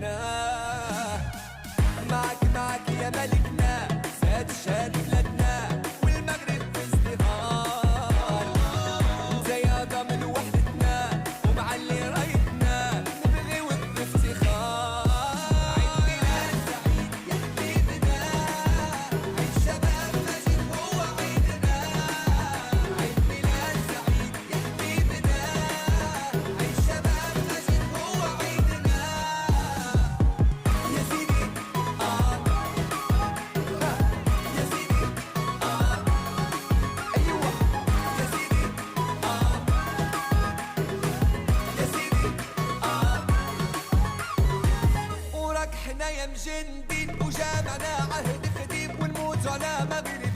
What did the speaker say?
ملكنا. معك يا ملكنا، زاد الشهر بلادنا والمغرب في ازدهار. زيادة من وحدتنا ومعلي رايتنا، نبغي بافتخار. عيد ميلاد سعيد يا حبيبنا، عيد شباب مجيد هو عيدنا. عيد ميلاد سعيد يا حبيبنا، عيد شباب مجيد هو عيدنا. يا سيدي يا سيدي ايوه يا سيدي يا سيدي وراك حنا يا مجندين، وجامعنا عهد قديم ونموت على مغرب